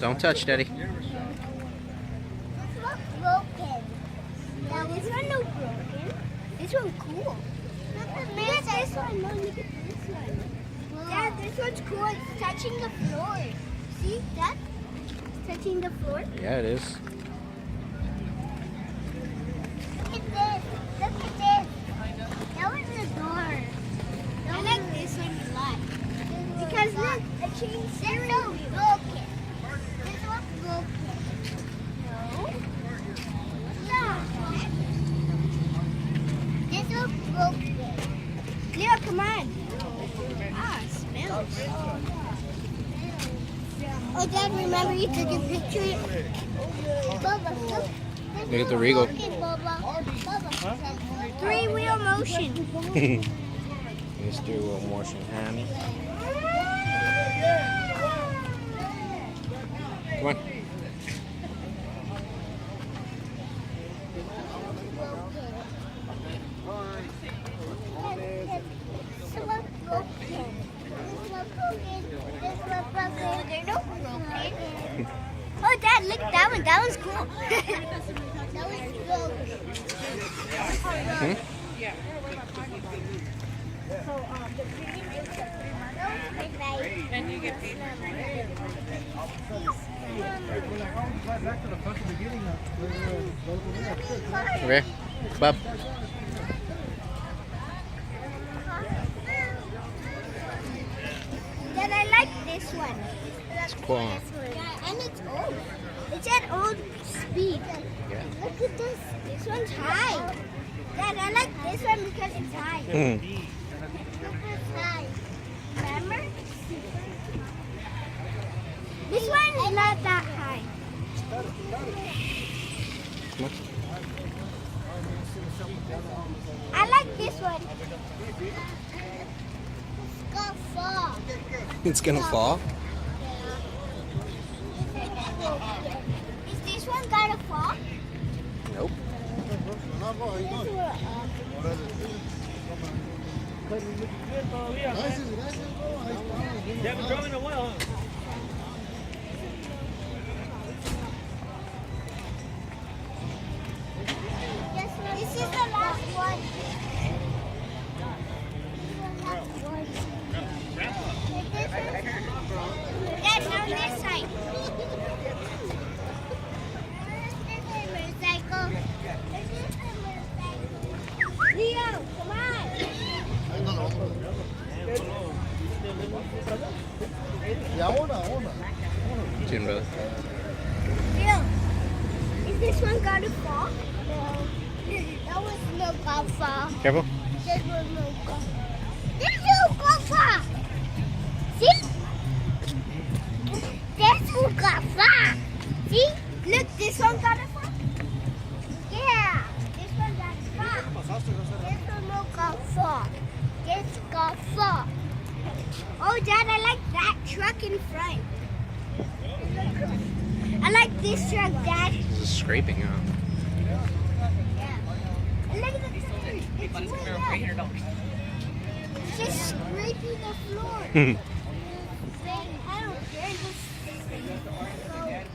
Don't touch, Daddy. This one's broken. Now this one no broken. This one cool. Look at this one. No, look at this one. Dad, this one's cool. It's touching the floor. See, Dad? It's touching the floor. Yeah, it is. Look at this. Look at this. That was the door. I like this one a lot. Because look, the chain steering wheel. Broken. This one's broken. No. No. This one's broken. Leo, come on. Ah, it smells. Oh, Dad, remember you took a picture? Bubba, look. Look at the Regal. Bubba. Three-wheel motion. Let's do a motion, honey. Come on. Oh, Dad, look at that one. That one's cool. That one's cool. Hmm? And you get paid. Okay. Bob. Dad, I like this one. It's cool. Huh? Yeah, and it's old. It's at old speed. Yeah. Look at this. This one's high. Dad, I like this one because it's high. Mm. Super high. Remember? This one is not that high. Come on. I like this one. It's gonna fall. It's gonna fall. Is this one gonna fall? Nope. You haven't drove in a while, huh? This is the last one. Dad, now this side. Leo, come on. June, brother. Leo, is this one gonna fall? No. That was no gonna fall. Careful. This was no gonna. This no gonna fall. See? This one gonna fall. See? Look, this one gonna fall. Yeah. This one gonna fall. This one no gonna fall. This gonna fall. Oh, Dad, I like that truck in front. I like this truck, Dad. This is scraping, huh? Yeah. And look at the thing. It's way up. It's just scraping the floor. I don't care. Just